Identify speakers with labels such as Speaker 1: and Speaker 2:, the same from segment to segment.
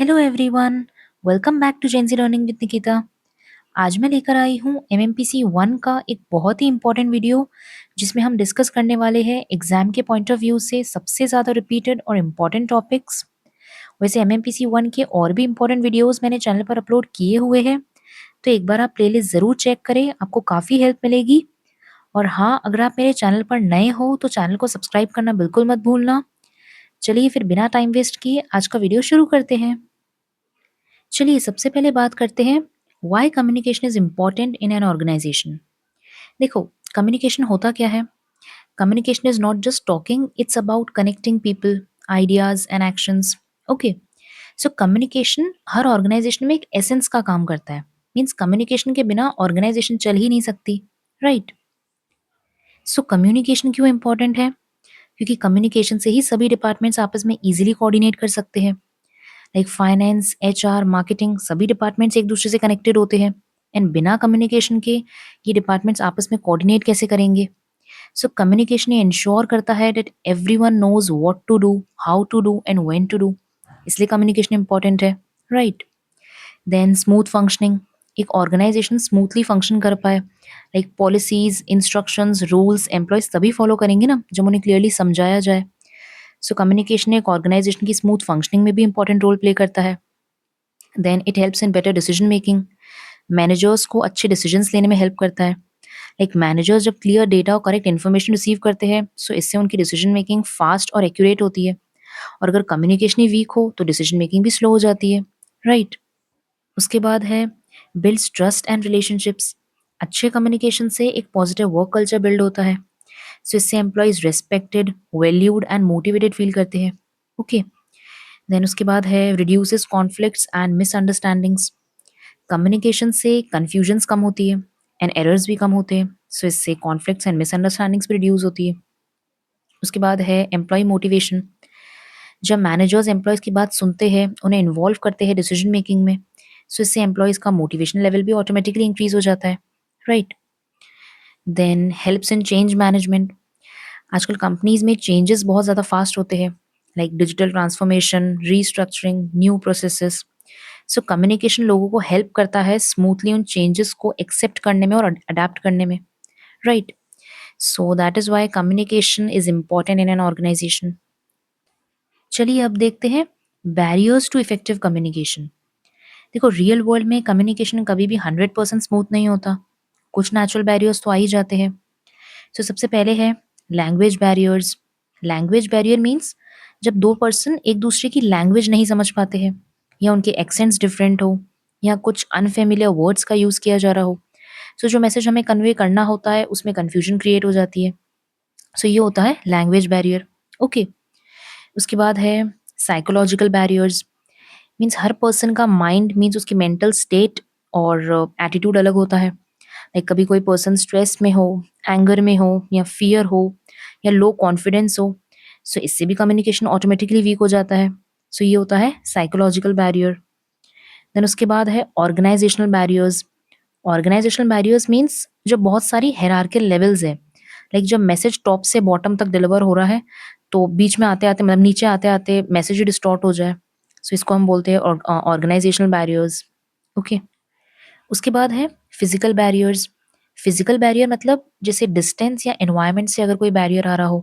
Speaker 1: Hello everyone, welcome back to Gen Z learning with Nikita. आज मैं लेकर आई हूँ एमएमपीसी 1 का एक बहुत ही इंपॉर्टेंट वीडियो जिसमें हम डिस्कस करने वाले हैं एग्जाम के पॉइंट ऑफ व्यू से सबसे ज़्यादा रिपीटेड और इम्पॉर्टेंट टॉपिक्स। वैसे एमएमपीसी 1 के और भी इम्पॉर्टेंट वीडियोस मैंने चैनल पर अपलोड किए हुए हैं, तो एक बार आप प्लेलिस्ट ज़रूर चेक करें, आपको काफ़ी हेल्प मिलेगी। और हाँ, अगर आप मेरे चैनल पर नए हो तो चैनल को सब्सक्राइब करना बिल्कुल मत भूलना। चलिए फिर बिना टाइम वेस्ट किए आज का वीडियो शुरू करते हैं। चलिए सबसे पहले बात करते हैं why communication is important in an organisation. देखो, कम्युनिकेशन होता क्या है? Communication is not just talking, it's about connecting people, ideas and actions. Okay, so communication हर ऑर्गेनाइजेशन में एक एसेंस का काम करता है। मीन्स कम्युनिकेशन के बिना ऑर्गेनाइजेशन चल ही नहीं सकती, राइट? सो कम्युनिकेशन क्यों इंपॉर्टेंट है? क्योंकि कम्युनिकेशन से ही सभी डिपार्टमेंट्स आपस में इजीली कोऑर्डिनेट कर सकते हैं। लाइक फाइनेंस, एचआर, मार्केटिंग, सभी डिपार्टमेंट्स एक दूसरे से कनेक्टेड होते हैं। एंड बिना कम्युनिकेशन के ये डिपार्टमेंट्स आपस में कोऑर्डिनेट कैसे करेंगे? सो कम्युनिकेशन ये इंश्योर करता है that everyone knows what to do, how to do and when to do. इसलिए कम्युनिकेशन इंपॉर्टेंट है, राइट? देन स्मूथ फंक्शनिंग, एक ऑर्गेनाइजेशन स्मूथली फंक्शन कर पाए, like policies, instructions, rules employees तभी फॉलो करेंगे ना जब उन्हें क्लियरली समझाया जाए। सो कम्युनिकेशन एक ऑर्गेनाइजेशन की स्मूथ फंक्शनिंग में भी इंपॉर्टेंट रोल प्ले करता है। Then it helps in better decision making, managers को अच्छे डिसीजंस लेने में हेल्प करता है। लाइक मैनेजर्स जब क्लियर डेटा और करेक्ट इन्फॉर्मेशन रिसीव करते हैं, सो इससे उनकी डिसीजन मेकिंग फास्ट और एक्यूरेट होती है। और अगर कम्युनिकेशन ही वीक हो तो डिसीजन मेकिंग भी स्लो हो जाती है, राइट? उसके बाद है बिल्ड्स ट्रस्ट एंड रिलेशनशिप्स। अच्छे कम्युनिकेशन से एक पॉजिटिव वर्क कल्चर बिल्ड होता है। सो इससे employees respected, valued and motivated feel करते हैं। ओके, देन उसके बाद है reduces conflicts and misunderstandings. Communication से कन्फ्यूजन्स कम होती है एंड एरर्स भी कम होते हैं। सो इससे कॉन्फ्लिक्ट्स एंड मिसअंडरस्टैंडिंग्स भी रिड्यूस होती है। उसके बाद है एम्प्लॉय मोटिवेशन। जब मैनेजर्स एम्प्लॉयज़ की बात सुनते हैं, उन्हें इन्वॉल्व करते हैं डिसीजन मेकिंग में, सो इससे एम्प्लॉयज़ का मोटिवेशन लेवल भी ऑटोमेटिकली इंक्रीज हो जाता है, right? Then helps in change management. आजकल कंपनीज में चेंजेस बहुत ज़्यादा फास्ट होते हैं, like digital transformation, restructuring, new processes. So communication लोगों को हेल्प करता है स्मूथली उन चेंजेस को एक्सेप्ट करने में और अडेप्ट करने में, right? So that is why communication is important in an organisation. चलिए अब देखते हैं बैरियर्स टू इफेक्टिव कम्युनिकेशन। देखो, रियल वर्ल्ड में कम्युनिकेशन कभी भी 100% स्मूथ नहीं होता। कुछ नेचुरल बैरियर्स तो आ ही जाते हैं। सो सबसे पहले है language barriers. Language barrier means जब दो पर्सन एक दूसरे की लैंग्वेज नहीं समझ पाते हैं, या उनके एक्सेंट्स डिफरेंट हो, या कुछ अनफेमिलियर वर्ड्स का यूज़ किया जा रहा हो। सो जो मैसेज हमें कन्वे करना होता है उसमें कन्फ्यूजन क्रिएट हो जाती है। सो ये होता है लैंग्वेज बैरियर। ओके, उसके बाद है साइकोलॉजिकल बैरियर्स। मीन्स हर पर्सन का माइंड, मीन्स उसकी मेंटल स्टेट और एटीट्यूड अलग होता है। लाइक कभी कोई पर्सन स्ट्रेस में हो, एंगर में हो, या फियर हो, या लो कॉन्फिडेंस हो, सो इससे भी कम्युनिकेशन ऑटोमेटिकली वीक हो जाता है। सो ये होता है साइकोलॉजिकल बैरियर। देन उसके बाद है organisational barriers. Organisational barriers means जो बहुत सारी हेरार्कियल लेवल्स है, लाइक जब मैसेज टॉप से बॉटम तक डिलीवर हो रहा है तो बीच में आते आते, मतलब नीचे आते आते मैसेज ही डिस्टॉर्ट हो जाए, सो इसको हम बोलते हैं ऑर्गेनाइजेशनल बैरियर्स। ओके, उसके बाद है फिजिकल बैरियर्स। फिजिकल बैरियर मतलब जैसे डिस्टेंस या एनवायरनमेंट से अगर कोई बैरियर आ रहा हो,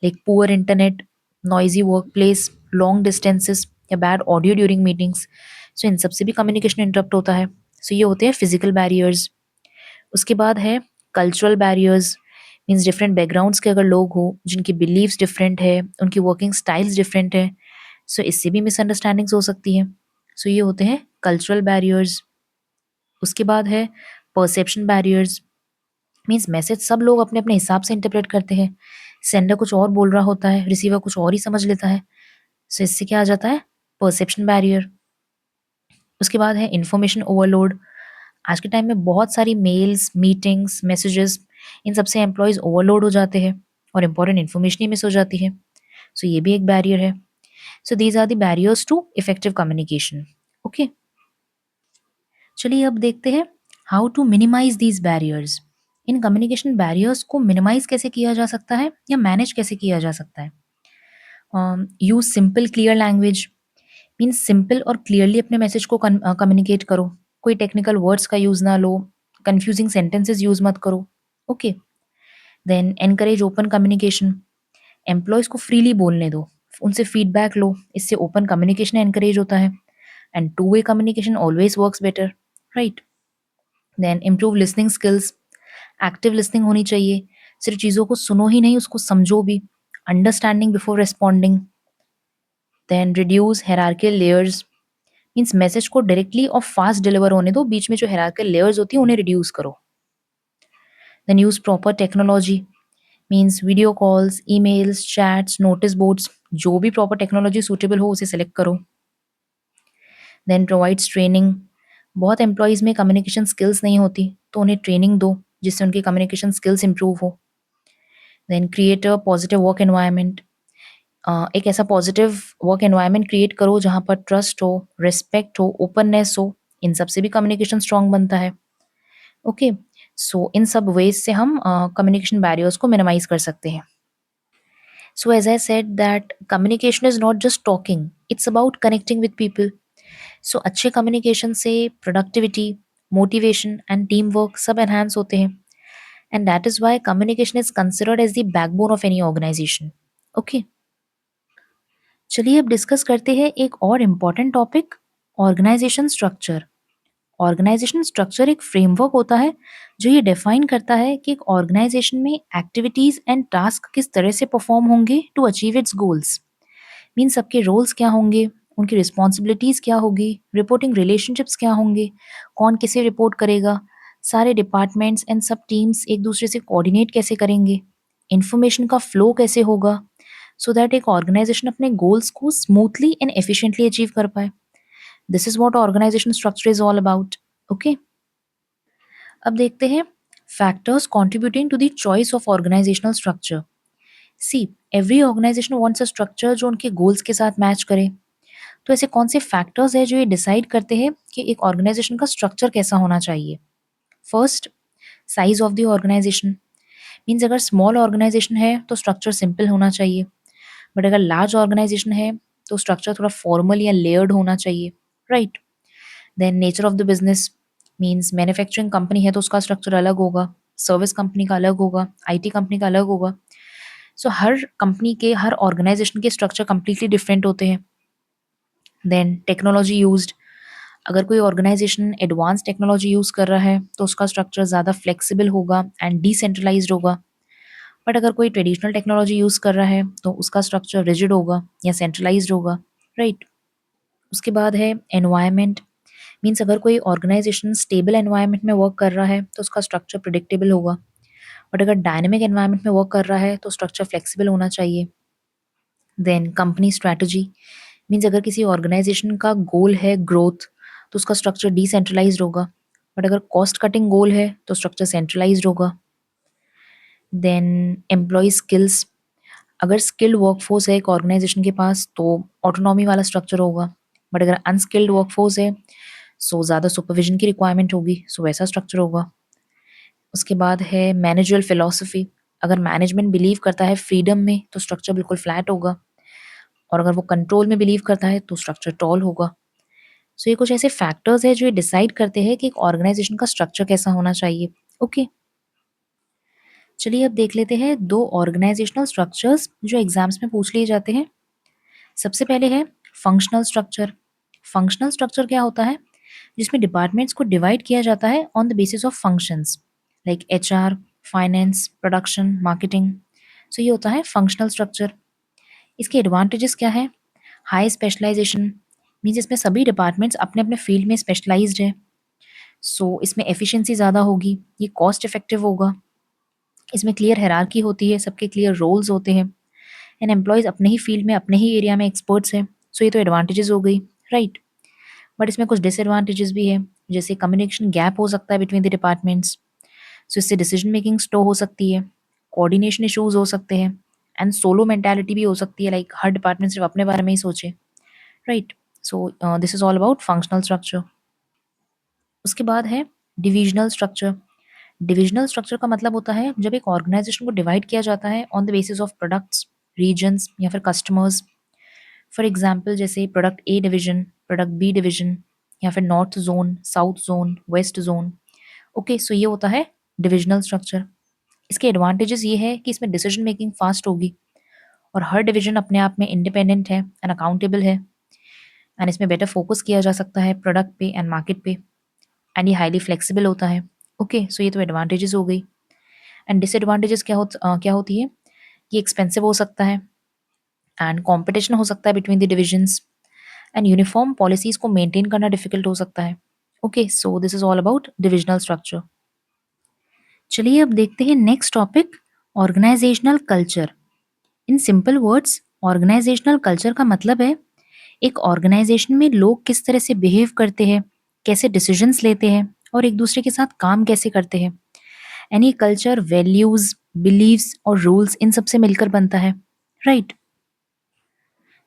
Speaker 1: like poor internet, noisy work place, long distances, या बैड ऑडियो ड्यूरिंग मीटिंग्स, सो इन सबसे भी कम्युनिकेशन इंटरप्ट होता है। सो ये होते हैं फिजिकल बैरियर्स। उसके बाद है cultural barriers. Means different backgrounds के अगर लोग हो जिनकी बिलीव्स डिफरेंट है, उनकी वर्किंग स्टाइल्स डिफरेंट है, सो इससे भी मिसअंडरस्टैंडिंग्स हो सकती है। सो ये होते हैं कल्चरल बैरियर्स। उसके बाद है परसेप्शन बैरियर्स। मीन्स मैसेज सब लोग अपने अपने हिसाब से इंटरप्रेट करते हैं। सेंडर कुछ और बोल रहा होता है, रिसीवर कुछ और ही समझ लेता है। सो इससे क्या आ जाता है? Perception barrier. उसके बाद है इंफॉर्मेशन ओवरलोड। आज के टाइम में बहुत सारी मेल्स, मीटिंग्स, मैसेजेस, इन सबसे एम्प्लॉयज ओवरलोड हो जाते हैं और इंपॉर्टेंट इन्फॉर्मेशन ही मिस हो जाती है। सो ये भी एक बैरियर है। So these are the barriers to effective communication. Okay, चलिए अब देखते हैं how to minimise these barriers. इन कम्युनिकेशन बैरियर्स को मिनिमाइज कैसे किया जा सकता है या मैनेज कैसे किया जा सकता है? Use simple clear language. Means simple और क्लियरली अपने मैसेज को कम्युनिकेट करो। कोई टेक्निकल वर्ड्स का यूज़ ना लो, कंफ्यूजिंग सेंटेंसेस यूज़ मत करो। Okay. Then encourage open communication. Employees को फ्रीली बोलने दो, उनसे फीडबैक लो, इससे ओपन कम्युनिकेशन एनकरेज होता है and two way communication always works better, right? Then improve listening skills. Active listening होनी चाहिए, सिर्फ चीज़ों को सुनो ही नहीं, उसको समझो भी। Understanding before responding. Then reduce hierarchical layers. Means message को डायरेक्टली और फास्ट डिलीवर होने दो, बीच में जो हेरार्कियल लेयर्स होती है उन्हें रिड्यूस करो। Then use proper technology. Means video calls, emails, chats, notice boards, जो भी प्रॉपर टेक्नोलॉजी सूटेबल हो उसे सेलेक्ट करो। Then provides training. बहुत एम्प्लॉयज़ में कम्युनिकेशन स्किल्स नहीं होती, तो उन्हें ट्रेनिंग दो जिससे उनकी कम्युनिकेशन स्किल्स इंप्रूव हो। Then create a positive work environment. एक ऐसा पॉजिटिव वर्क एनवायरनमेंट क्रिएट करो जहाँ पर ट्रस्ट हो, रिस्पेक्ट हो, ओपननेस हो। इन सब से भी कम्युनिकेशन स्ट्रांग बनता है। ओके। सो इन सब वेज से हम कम्युनिकेशन बैरियर्स को मिनिमाइज कर सकते हैं। So as I said that communication is not just talking, it's about connecting with people. So अच्छे कम्युनिकेशन से productivity, motivation and teamwork सब एनहांस होते हैं and that is why communication is considered as the backbone of any organisation. Okay. चलिए अब discuss करते हैं एक और important topic, organisation structure. Organisation structure एक फ्रेमवर्क होता है जो ये डिफाइन करता है कि एक ऑर्गेनाइजेशन में एक्टिविटीज एंड टास्क किस तरह से परफॉर्म होंगे to achieve its goals. Mean सबके रोल्स क्या होंगे, उनकी रिस्पॉन्सिबिलिटीज क्या होगी, रिपोर्टिंग रिलेशनशिप्स क्या होंगे, कौन किसे रिपोर्ट करेगा, सारे डिपार्टमेंट्स एंड सब टीम्स एक दूसरे से कोऑर्डिनेट कैसे करेंगे, इन्फॉर्मेशन का फ्लो कैसे होगा, सो दैट एक ऑर्गेनाइजेशन अपने गोल्स को स्मूथली एंड एफिशिएंटली अचीव कर पाए। This is what organisation structure is all about. Okay. अब देखते हैं factors contributing to the choice of organisational structure. See, every organisation wants a structure जो उनके गोल्स के साथ मैच करे। तो ऐसे कौन से फैक्टर्स हैं जो ये डिसाइड करते हैं कि एक ऑर्गेनाइजेशन का स्ट्रक्चर कैसा होना चाहिए? First, size of the organisation. Means अगर स्मॉल ऑर्गेनाइजेशन है तो स्ट्रक्चर सिंपल होना चाहिए, बट अगर लार्ज ऑर्गेनाइजेशन है तो स्ट्रक्चर थोड़ा फॉर्मल या लेयर्ड होना चाहिए, right? Then nature of the business. Means manufacturing company है तो उसका स्ट्रक्चर अलग होगा, सर्विस कंपनी का अलग होगा, आईटी कंपनी का अलग होगा। सो हर कंपनी के, हर ऑर्गेनाइजेशन के स्ट्रक्चर कंप्लीटली डिफरेंट होते हैं। Then technology used. अगर कोई ऑर्गेनाइजेशन एडवांस टेक्नोलॉजी यूज़ कर रहा है तो उसका स्ट्रक्चर ज़्यादा फ्लेक्सिबल होगा एंड डिसेंट्रलाइज्ड होगा। बट अगर कोई ट्रेडिशनल टेक्नोलॉजी यूज़ कर रहा है तो उसका स्ट्रक्चर रिजिड होगा या सेंट्रलाइज्ड होगा, राइट? उसके बाद है एनवायरनमेंट। मीन्स अगर कोई ऑर्गेनाइजेशन स्टेबल एनवायरनमेंट में वर्क कर रहा है तो उसका स्ट्रक्चर प्रिडिक्टेबल होगा, बट अगर डायनेमिक एनवायरनमेंट में वर्क कर रहा है तो स्ट्रक्चर फ्लेक्सिबल होना चाहिए। Than company strategy. मीन्स अगर किसी ऑर्गेनाइजेशन का गोल है ग्रोथ तो उसका स्ट्रक्चर डिसेंट्रलाइज्ड होगा, बट अगर कॉस्ट कटिंग गोल है तो स्ट्रक्चर सेंट्रलाइज्ड होगा। Then employee skills. अगर स्किल्ड वर्कफोर्स है एक ऑर्गेनाइजेशन के पास तो ऑटोनॉमी वाला स्ट्रक्चर होगा, बट अगर अनस्किल्ड वर्कफोर्स है सो ज़्यादा सुपरविजन की रिक्वायरमेंट होगी, सो वैसा स्ट्रक्चर होगा। उसके बाद है मैनेजरल फिलॉसफी। अगर मैनेजमेंट बिलीव करता है फ्रीडम में तो स्ट्रक्चर बिल्कुल फ्लैट होगा, और अगर वो कंट्रोल में बिलीव करता है तो स्ट्रक्चर टॉल होगा। सो ये कुछ ऐसे फैक्टर्स है जो ये डिसाइड करते हैं कि एक ऑर्गेनाइजेशन का स्ट्रक्चर कैसा होना चाहिए। ओके। चलिए अब देख लेते हैं दो ऑर्गेनाइजेशनल स्ट्रक्चर्स जो एग्जाम्स में पूछ लिए जाते हैं। सबसे पहले है फंक्शनल स्ट्रक्चर। फंक्शनल स्ट्रक्चर क्या होता है? जिसमें डिपार्टमेंट्स को डिवाइड किया जाता है on the basis of functions, like HR, finance, production, marketing. So ये होता है फंक्शनल स्ट्रक्चर। इसके एडवांटेजेस क्या है? High specialisation. मीन्स इसमें सभी डिपार्टमेंट्स अपने अपने फील्ड में स्पेशलाइज्ड है, सो इसमें एफिशिएंसी ज़्यादा होगी, ये कॉस्ट इफेक्टिव होगा। इसमें क्लियर हायरार्की होती है, सबके क्लियर रोल्स होते हैं एंड एम्प्लॉयज़ अपने ही फील्ड में, अपने ही एरिया में एक्सपर्ट्स हैं। सो ये तो एडवांटेजेस हो गई, राइट? बट इसमें कुछ डिसएडवांटेजेस भी है, जैसे कम्युनिकेशन गैप हो सकता है बिटवीन द डिपार्टमेंट्स, सो इससे डिसीजन मेकिंग स्लो हो सकती है, कोऑर्डिनेशन इश्यूज हो सकते हैं एंड सोलो मेंटालिटी भी हो सकती है, लाइक हर डिपार्टमेंट सिर्फ अपने बारे में ही सोचे, right? So this is all about functional structure. उसके बाद है डिविजनल स्ट्रक्चर। डिविजनल स्ट्रक्चर का मतलब होता है जब एक ऑर्गेनाइजेशन को डिवाइड किया जाता है on the basis of products, regions या फिर कस्टमर्स। फॉर एग्जाम्पल जैसे product A division, product B division, या फिर north zone, south zone, west zone. Okay, so ये होता है डिविजनल स्ट्रक्चर। इसके एडवांटेजेस ये है कि इसमें डिसीजन मेकिंग फास्ट होगी और हर डिवीजन अपने आप में इंडिपेंडेंट है एंड अकाउंटेबल है, एंड इसमें बेटर फोकस किया जा सकता है प्रोडक्ट पे एंड मार्केट पे, एंड ये हाईली फ्लेक्सिबल होता है। ओके, सो ये तो एडवांटेजेस हो गई। एंड डिसएडवांटेजेस क्या होती है? ये एक्सपेंसिव हो सकता है एंड कंपटीशन हो सकता है between the divisions, and uniform policies को मेंटेन करना डिफिकल्ट हो सकता है। Okay, so this is all about divisional structure. चलिए अब देखते हैं next topic, organisational culture. In simple words, organisational culture का मतलब है एक ऑर्गेनाइजेशन में लोग किस तरह से बिहेव करते हैं, कैसे डिसीजंस लेते हैं और एक दूसरे के साथ काम कैसे करते हैं। एनी कल्चर वैल्यूज, बिलीव्स और रूल्स इन सब से मिलकर बनता है, right?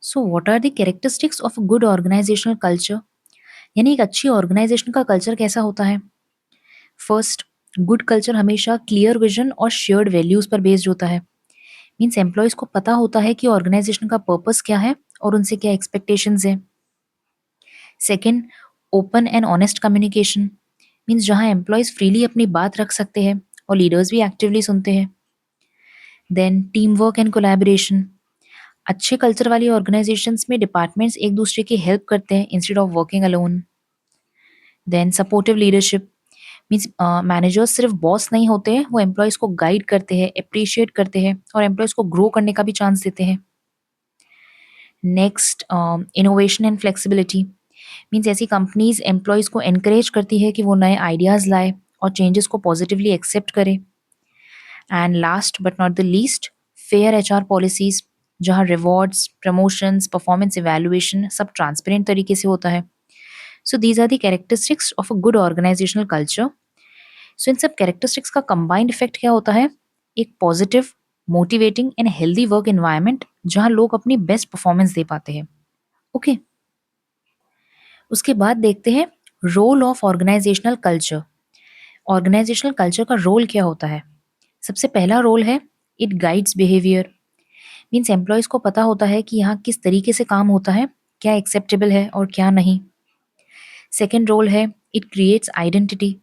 Speaker 1: So what are the characteristics of a good organisational culture? यानी एक अच्छी ऑर्गेनाइजेशन का कल्चर कैसा होता है? फर्स्ट, गुड कल्चर हमेशा क्लियर विजन और शेयर्ड वैल्यूज पर बेस्ड होता है। मीन्स एम्प्लॉयज को पता होता है कि ऑर्गेनाइजेशन का पर्पस क्या है और उनसे क्या एक्सपेक्टेशंस है। Second, open and honest communication. Means जहां एम्प्लॉयज फ्रीली अपनी बात रख सकते हैं और लीडर्स भी एक्टिवली सुनते हैं। Then team work and collaboration. अच्छे कल्चर वाली ऑर्गेनाइजेशंस में डिपार्टमेंट्स एक दूसरे की हेल्प करते हैं instead of working alone. Then supportive leadership. Means managers सिर्फ बॉस नहीं होते हैं, वो एम्प्लॉयज को गाइड करते हैं, अप्रिशिएट करते हैं और एम्प्लॉयज को ग्रो करने का भी चांस देते हैं। Next, innovation and flexibility. Means ऐसी कंपनीज एम्प्लॉयज को एनकरेज करती है कि वो नए आइडियाज लाए और चेंजेस को पॉजिटिवली एक्सेप्ट करे। And last but not the least, fair HR policies, जहाँ रिवॉर्ड्स, प्रमोशंस, परफॉर्मेंस इवैल्यूएशन सब ट्रांसपेरेंट तरीके से होता है। So these are the characteristics of a good organisational culture. So इन सब कैरेक्टरिस्टिक्स का कंबाइंड इफेक्ट क्या होता है? एक positive, motivating and healthy work environment जहाँ लोग अपनी बेस्ट परफॉर्मेंस दे पाते हैं। ओके, उसके बाद देखते हैं role of organisational culture. Organisational culture का रोल क्या होता है? सबसे पहला रोल है, it guides behaviour. Means employees को पता होता है कि यहाँ किस तरीके से काम होता है, क्या एक्सेप्टेबल है और क्या नहीं। सेकेंड रोल है, इट क्रिएट्स आइडेंटिटी।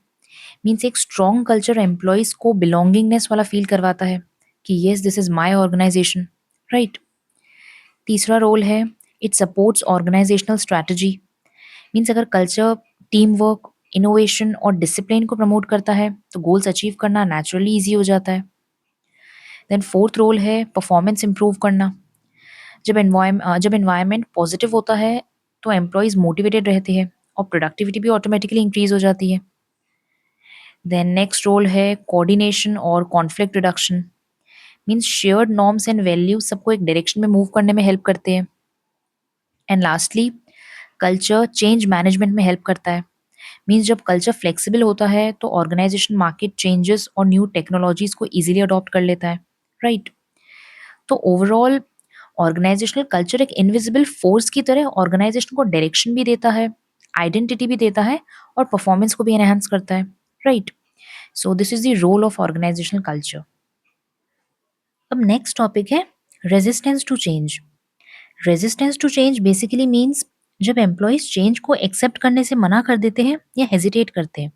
Speaker 1: मीन्स एक स्ट्रॉन्ग कल्चर एम्प्लॉयज को बिलोंगिंगनेस वाला फील करवाता है कि yes this is my organisation, right? तीसरा रोल है, it supports organisational strategy. Means अगर कल्चर टीम वर्क, इनोवेशन और डिसिप्लिन को प्रमोट करता है तो गोल्स अचीव करना नेचुरली ईजी हो जाता है। देन फोर्थ रोल है परफॉर्मेंस इंप्रूव करना। जब एनवायरनमेंट पॉजिटिव होता है तो एम्प्लॉयज मोटिवेटेड रहते हैं और प्रोडक्टिविटी भी ऑटोमेटिकली इंक्रीज हो जाती है। देन नेक्स्ट रोल है कोऑर्डिनेशन और conflict reduction. Means shared norms and values सबको एक डायरेक्शन में मूव करने में हेल्प करते हैं। And lastly, culture change management में हेल्प करता है। मीन्स जब कल्चर फ्लेक्सिबल होता है तो ऑर्गेनाइजेशन मार्केट चेंजेस और न्यू टेक्नोलॉजीज को इजीली अडॉप्ट कर लेता है, राइट? तो ओवरऑल ऑर्गेनाइजेशनल कल्चर एक इनविजिबल फोर्स की तरह ऑर्गेनाइजेशन को डायरेक्शन भी देता है, आइडेंटिटी भी देता है और परफॉर्मेंस को भी एनहांस करता है, right? So this is the role of organisational culture. अब नेक्स्ट टॉपिक है resistance to change. Resistance to change basically means जब एम्प्लॉयज चेंज को एक्सेप्ट करने से मना कर देते हैं या हेजिटेट करते हैं।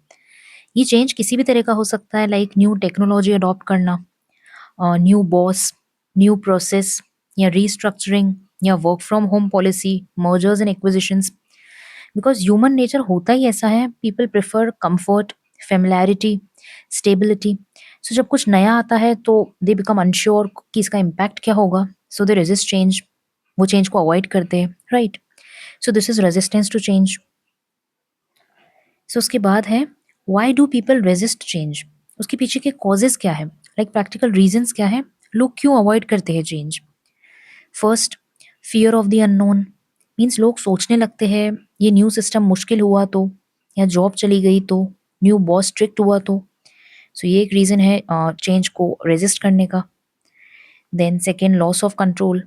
Speaker 1: ये चेंज किसी भी तरह का हो सकता है, लाइक न्यू टेक्नोलॉजी अडॉप्ट करना, न्यू बॉस, न्यू प्रोसेस या रीस्ट्रक्चरिंग या work from home policy, mergers and acquisitions. Because human nature होता ही ऐसा है, people prefer comfort, familiarity, stability. So जब कुछ नया आता है तो दे बिकम अनश्योर कि इसका इम्पैक्ट क्या होगा, सो दे रेजिस्ट चेंज, वो चेंज को अवॉइड करते हैं, right? So this is resistance to change. So उसके बाद है why do people resist change. उसके पीछे के कॉजेज क्या है, लाइक प्रैक्टिकल रीजंस क्या है, लोग क्यों अवॉइड करते हैं change. First, fear of the unknown. Means लोग सोचने लगते हैं ये न्यू सिस्टम मुश्किल हुआ तो, या जॉब चली गई तो, न्यू बॉस स्ट्रिक्ट हुआ तो। सो ये एक रीजन है चेंज को रेजिस्ट करने का। Then second, loss of control.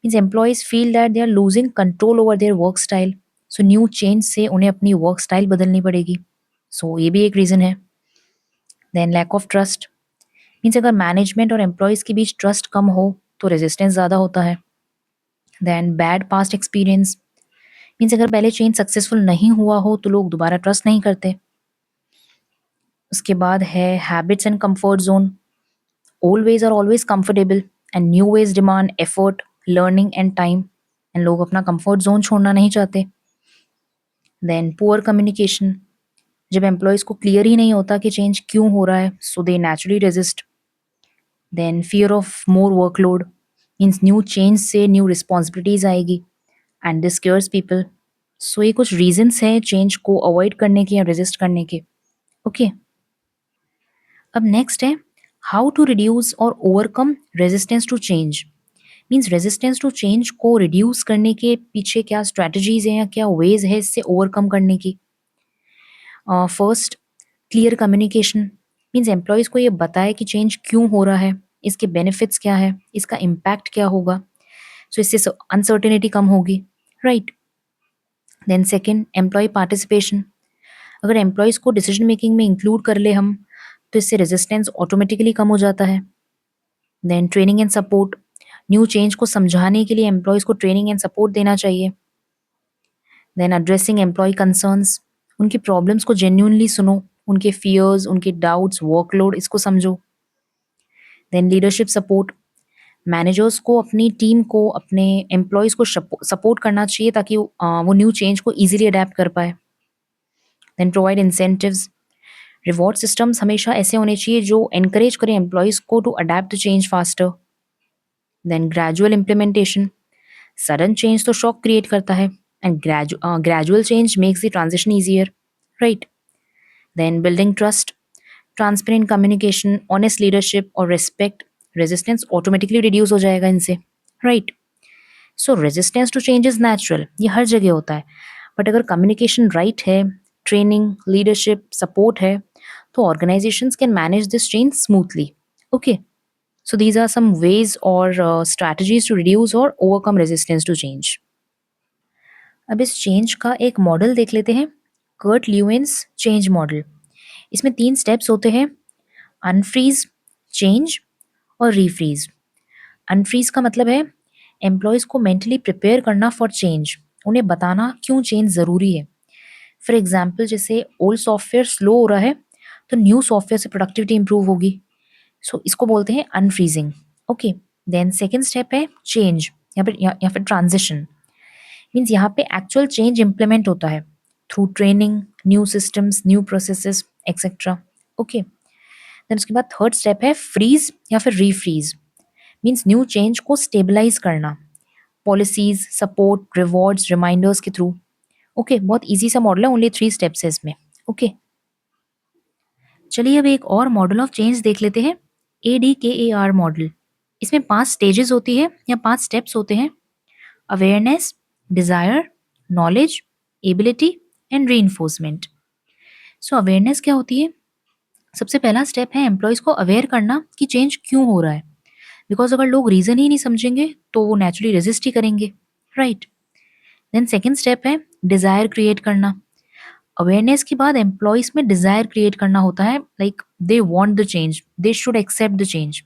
Speaker 1: Means employees feel that they are losing control over their work style. So new change से उन्हें अपनी वर्क स्टाइल बदलनी पड़ेगी। सो ये भी एक रीजन है। Then lack of trust. Means अगर मैनेजमेंट और एम्प्लॉयज के बीच ट्रस्ट कम हो तो रेजिस्टेंस ज़्यादा होता है। Then bad past experience, means अगर पहले चेंज सक्सेसफुल नहीं हुआ हो तो लोग दोबारा ट्रस्ट नहीं करते। उसके बाद है habits and comfort zone, old ways are always comfortable and new ways demand effort, learning and time, and लोग अपना कंफर्ट जोन छोड़ना नहीं चाहते। देन पुअर कम्युनिकेशन, जब एम्प्लॉयज़ को क्लियर ही नहीं होता कि चेंज क्यों हो रहा है, so they naturally resist. Then fear of more workload, means new change से न्यू रिस्पॉन्सिबिलिटीज आएगी and this scares people. So ये कुछ रीजंस हैं चेंज को अवॉइड करने के या रेजिस्ट करने के। ओके, अब नेक्स्ट है हाउ टू रिड्यूस और overcome resistance to change. Means resistance to change को रिड्यूस करने के पीछे क्या स्ट्रैटेजीज हैं या क्या वेज है इससे ओवरकम करने की। First, clear communication, means employees को ये बताए कि चेंज क्यों हो रहा है, इसके बेनिफिट्स क्या है, इसका इम्पैक्ट क्या होगा, सो इससे अनसर्टेनिटी कम होगी, right. Then second, employee participation, अगर एम्प्लॉयज़ को डिसीजन मेकिंग में इंक्लूड कर ले हम तो इससे रेजिस्टेंस ऑटोमेटिकली कम हो जाता है। देन training and support, new change को समझाने के लिए एम्प्लॉयज़ को ट्रेनिंग एंड सपोर्ट देना चाहिए। देन एड्रेसिंग एम्प्लॉय कंसर्न्स, उनकी प्रॉब्लम्स को जेन्यूनली सुनो, उनके फियर्स, उनके डाउट्स, वर्कलोड, इसको समझो। देन लीडरशिप सपोर्ट, मैनेजर्स को अपनी टीम को, अपने एम्प्लॉयज़ को सपोर्ट करना चाहिए ताकि वो न्यू चेंज को ईजिली अडेप्ट कर पाए। Then provide incentives, reward systems हमेशा ऐसे होने चाहिए जो एनकरेज करें एम्प्लॉयज़ को to adapt the change faster. Then gradual implementation, sudden change तो शॉक क्रिएट करता है and gradual change makes the transition easier, right. Then building trust, transparent communication, honest leadership और रिस्पेक्ट, रेजिस्टेंस ऑटोमेटिकली रिड्यूस हो जाएगा इनसे, right. So resistance to change is natural, ये हर जगह होता है, बट अगर कम्युनिकेशन राइट है, ट्रेनिंग, लीडरशिप, सपोर्ट है, तो organisations can manage this change smoothly. Okay, so these are some ways और स्ट्रैटेजीज टू रिड्यूस और ओवरकम रेजिस्टेंस टू चेंज। अब इस चेंज का एक मॉडल देख लेते हैं, कर्ट ल्यूएंस चेंज मॉडल। इसमें 3 स्टेप्स होते हैं, अनफ्रीज, चेंज और रीफ्रीज। अनफ्रीज का मतलब है एम्प्लॉयज़ को मेंटली प्रिपेयर करना फॉर चेंज, उन्हें बताना क्यों चेंज ज़रूरी है। फॉर एग्जाम्पल, जैसे ओल्ड सॉफ्टवेयर स्लो हो रहा है तो न्यू सॉफ्टवेयर से प्रोडक्टिविटी इंप्रूव होगी, सो इसको बोलते हैं unfreezing. Okay, then second step है चेंज या फिर ट्रांजिशन, मीन्स यहाँ पे एक्चुअल चेंज इम्प्लीमेंट होता है through training, new systems, new processes etcetera. Okay, then उसके बाद थर्ड स्टेप है फ्रीज या फिर रीफ्रीज, मीन्स न्यू चेंज को स्टेबलाइज करना, पॉलिसीज, सपोर्ट, रिवॉर्ड्स, रिमाइंडर्स के थ्रू। ओके, बहुत इजी सा मॉडल है, ओनली 3 स्टेप्स है इसमें। ओके, चलिए अब एक और मॉडल ऑफ चेंज देख लेते हैं, ADKAR मॉडल। इसमें 5 स्टेजेस होती है या 5 स्टेप्स होते हैं, awareness, desire, knowledge, ability and reinforcement. So awareness क्या होती है, सबसे पहला स्टेप है एम्प्लॉयज़ को अवेयर करना कि चेंज क्यों हो रहा है, बिकॉज अगर लोग रीज़न ही नहीं समझेंगे तो वो नेचुरली रेजिस्ट ही करेंगे, राइट। देन सेकेंड स्टेप है डिज़ायर क्रिएट करना, अवेयरनेस के बाद एम्प्लॉयज़ में डिज़ायर क्रिएट करना होता है, like they want the change, they should accept the change.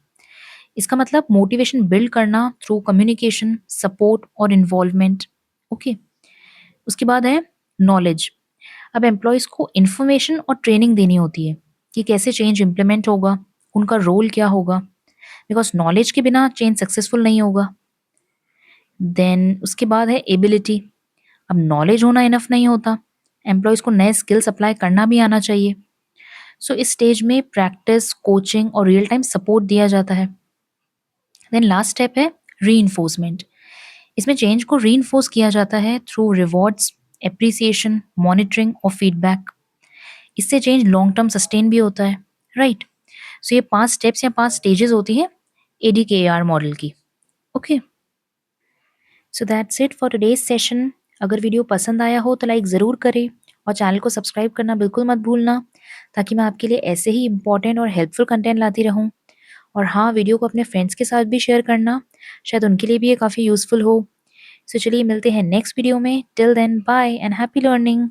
Speaker 1: इसका मतलब मोटिवेशन बिल्ड करना थ्रू कम्युनिकेशन, सपोर्ट और इन्वॉल्वमेंट। ओके, उसके बाद है नॉलेज, अब एम्प्लॉयज़ को इन्फॉर्मेशन और ट्रेनिंग देनी होती है कि कैसे चेंज इम्प्लीमेंट होगा, उनका रोल क्या होगा, बिकॉज नॉलेज के बिना चेंज सक्सेसफुल नहीं होगा। देन उसके बाद है एबिलिटी, अब नॉलेज होना इनफ नहीं होता, एम्प्लॉयज़ को नए स्किल्स अप्लाई करना भी आना चाहिए। सो इस स्टेज में प्रैक्टिस, कोचिंग और रियल टाइम सपोर्ट दिया जाता है। देन लास्ट स्टेप है री, इसमें चेंज को री किया जाता है थ्रू रिवॉर्ड्स, एप्रिसिएशन, मॉनिटरिंग और फीडबैक। इससे चेंज लॉन्ग टर्म सस्टेन भी होता है, राइट। सो ये 5 स्टेप्स या 5 स्टेजेस होती है ADKAR मॉडल की। Okay, so that's it for today's session. अगर वीडियो पसंद आया हो तो लाइक ज़रूर करें और चैनल को सब्सक्राइब करना बिल्कुल मत भूलना, ताकि मैं आपके लिए ऐसे ही इंपॉर्टेंट और हेल्पफुल कंटेंट लाती रहूँ। और हाँ, वीडियो को अपने फ्रेंड्स के साथ भी शेयर करना, शायद उनके लिए भी ये काफ़ी यूज़फुल हो। सो चलिए मिलते हैं नेक्स्ट वीडियो में, till then bye and happy learning.